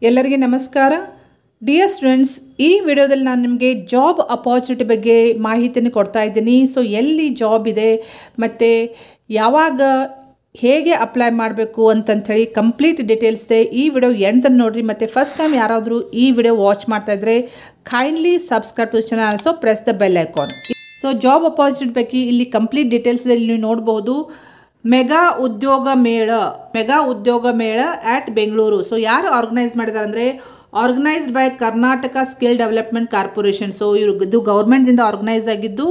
ಎಲ್ಲರಿಗೆ ನಮಸ್ಕಾರ dear students ಈ ವಿಡಿಯೋದಲ್ಲಿ ನಾನು ನಿಮಗೆ ಜಾಬ್ ಅಪಾರ್ಚುನಿಟಿ ಬಗ್ಗೆ ಮಾಹಿತಿಯನ್ನು ಕೊಡ್ತಾ ಇದ್ದೀನಿ ಸೊ ಎಲ್ಲಿ ಜಾಬ್ ಇದೆ ಮತ್ತು ಯಾವಾಗ ಹೇಗೆ ಅಪ್ಲೈ ಮಾಡಬೇಕು ಅಂತ ಹೇಳಿ ಕಂಪ್ಲೀಟ್ ಡೀಟೇಲ್ಸ್ ಇದೆ ಈ ವಿಡಿಯೋ ಎಂಡ್ ತನಕ ನೋಡ್ರಿ ಮತ್ತು ಫಸ್ಟ್ ಟೈಮ್ ಯಾರಾದರೂ ಈ ವಿಡಿಯೋ ವಾಚ್ ಮಾಡ್ತಾ ಇದ್ದರೆ kindly subscribe to channel also press the bell icon so job opportunity ಬಗ್ಗೆ ಇಲ್ಲಿ ಕಂಪ್ಲೀಟ್ ಡೀಟೇಲ್ಸ್ ಇದೆ ನೀವು ನೋಡಬಹುದು ಮೆಗಾ ಉದ್ಯೋಗ ಮೇಳ ಆಟ್ ಬೆಂಗಳೂರು ಸೊ ಯಾರು ಆರ್ಗನೈಸ್ ಮಾಡಿದ್ದಾರೆ ಅಂದರೆ organised by Karnataka skill development corporation so ಇದು ಗೌರ್ಮೆಂಟ್ದಿಂದ ಆರ್ಗನೈಸ್ ಆಗಿದ್ದು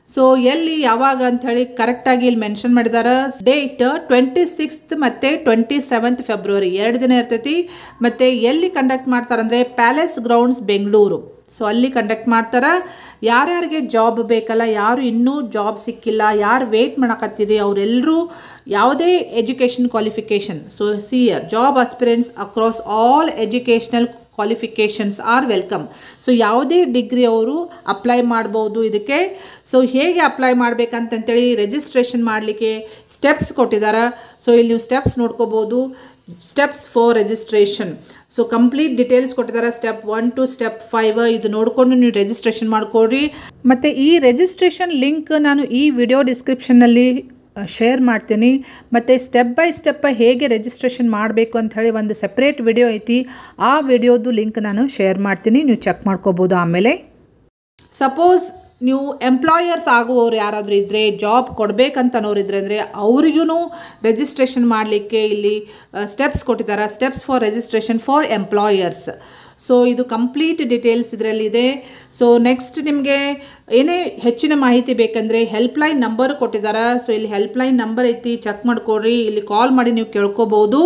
ಸೊ ಎಲ್ಲಿ ಯಾವಾಗ ಅಂತ ಹೇಳಿ ಕರೆಕ್ಟಾಗಿ ಇಲ್ಲಿ ಮೆನ್ಷನ್ ಮಾಡಿದ್ದಾರೆ ಡೇಟ್ 26th ಮತ್ತು 27th ಫೆಬ್ರವರಿ 2 ದಿನ ಇರ್ತೈತಿ ಮತ್ತು ಎಲ್ಲಿ ಕಂಡಕ್ಟ್ ಮಾಡ್ತಾರೆ ಅಂದರೆ ಪ್ಯಾಲೇಸ್ ಗ್ರೌಂಡ್ಸ್ ಬೆಂಗಳೂರು ಸೊ ಅಲ್ಲಿ ಕಂಡಕ್ಟ್ ಮಾಡ್ತಾರೆ ಯಾರ್ಯಾರಿಗೆ ಜಾಬ್ ಬೇಕಲ್ಲ ಯಾರು ಇನ್ನೂ ಜಾಬ್ ಸಿಕ್ಕಿಲ್ಲ ಯಾರು ವೇಟ್ ಮಾಡಕತ್ತೀರಿ ಅವರೆಲ್ಲರೂ ಯಾವುದೇ ಎಜುಕೇಷನ್ ಕ್ವಾಲಿಫಿಕೇಷನ್ ಸೊ ಸಿಯರ್ job aspirants across all educational qualifications are welcome so ಯಾವುದೇ ಡಿಗ್ರಿ ಅವರು ಅಪ್ಲೈ ಮಾಡ್ಬೋದು ಇದಕ್ಕೆ ಸೊ ಹೇಗೆ ಅಪ್ಲೈ ಮಾಡಬೇಕಂತಂತೇಳಿ ರಿಜಿಸ್ಟ್ರೇಷನ್ ಮಾಡಲಿಕ್ಕೆ ಸ್ಟೆಪ್ಸ್ ಕೊಟ್ಟಿದ್ದಾರೆ ಸೊ ಇಲ್ಲಿ ನೀವು ಸ್ಟೆಪ್ಸ್ ನೋಡ್ಕೋಬೋದು steps for registration so complete details ಕೊಟ್ಟಿದ್ದಾರೆ ಸ್ಟೆಪ್ 1 to ಸ್ಟೆಪ್ 5 ಇದು ನೋಡಿಕೊಂಡು ನೀವು ರಿಜಿಸ್ಟ್ರೇಷನ್ ಮಾಡ್ಕೊಡ್ರಿ ಮತ್ತು ಈ ರಿಜಿಸ್ಟ್ರೇಷನ್ ಲಿಂಕ್ ನಾನು ಈ ವಿಡಿಯೋ ಡಿಸ್ಕ್ರಿಪ್ಷನ್ನಲ್ಲಿ ಶೇರ್ ಮಾಡ್ತೀನಿ ಮತ್ತು ಸ್ಟೆಪ್ ಬೈ ಸ್ಟೆಪ್ ಹೇಗೆ ರಿಜಿಸ್ಟ್ರೇಷನ್ ಮಾಡಬೇಕು ಅಂತ ಹೇಳಿ ಒಂದು ಸಪ್ರೇಟ್ ವಿಡಿಯೋ ಐತಿ ಆ ವಿಡಿಯೋದು ಲಿಂಕ್ ನಾನು ಶೇರ್ ಮಾಡ್ತೀನಿ ನೀವು ಚೆಕ್ ಮಾಡ್ಕೋಬೋದು ಆಮೇಲೆ ಸಪೋಸ್ ನೀವು ಎಂಪ್ಲಾಯರ್ಸ್ ಆಗುವವರು ಯಾರಾದರೂ ಇದ್ದರೆ ಜಾಬ್ ಕೊಡಬೇಕಂತ ಅನ್ನೋರಿದ್ರೆ ಅಂದರೆ ಅವ್ರಿಗೂ ರಿಜಿಸ್ಟ್ರೇಷನ್ ಮಾಡಲಿಕ್ಕೆ ಇಲ್ಲಿ ಸ್ಟೆಪ್ಸ್ ಕೊಟ್ಟಿದ್ದಾರೆ steps for registration for employers so ಇದು ಕಂಪ್ಲೀಟ್ ಡೀಟೇಲ್ಸ್ ಇದರಲ್ಲಿದೆ ಸೊ ನೆಕ್ಸ್ಟ್ ನಿಮಗೆ ಏನೇ ಹೆಚ್ಚಿನ ಮಾಹಿತಿ ಬೇಕಂದರೆ ಹೆಲ್ಪ್ಲೈನ್ ನಂಬರ್ ಕೊಟ್ಟಿದ್ದಾರೆ ಸೊ ಇಲ್ಲಿ ಹೆಲ್ಪ್ಲೈನ್ ನಂಬರ್ ಐತಿ ಚೆಕ್ ಮಾಡ್ಕೊಡ್ರಿ ಇಲ್ಲಿ ಕಾಲ್ ಮಾಡಿ ನೀವು ಕೇಳ್ಕೊಬೋದು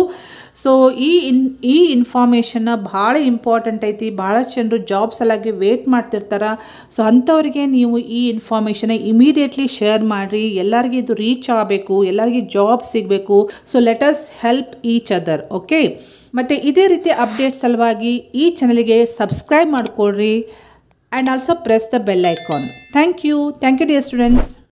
ಸೊ ಈ ಇನ್ಫಾರ್ಮೇಷನ್ನ ಭಾಳ ಇಂಪಾರ್ಟೆಂಟ್ ಐತಿ ಭಾಳ ಜನರು ಜಾಬ್ ಸಲಾಗಿ ವೇಟ್ ಮಾಡ್ತಿರ್ತಾರೆ ಸೊ ಅಂಥವ್ರಿಗೆ ನೀವು ಈ ಇನ್ಫಾರ್ಮೇಷನ್ನ ಇಮಿಡಿಯೇಟ್ಲಿ ಶೇರ್ ಮಾಡಿರಿ ಎಲ್ಲರಿಗೂ ಇದು ರೀಚ್ ಆಗಬೇಕು ಎಲ್ಲರಿಗೂ ಜಾಬ್ ಸಿಗಬೇಕು so let us help each other okay ಮತ್ತು ಇದೇ ರೀತಿ ಅಪ್ಡೇಟ್ ಸಲುವಾಗಿ ಈ ಚಾನಲ್ಗೆ ಸಬ್ಸ್ಕ್ರೈಬ್ ಮಾಡಿಕೊಡ್ರಿ and also press the bell icon thank you dear students.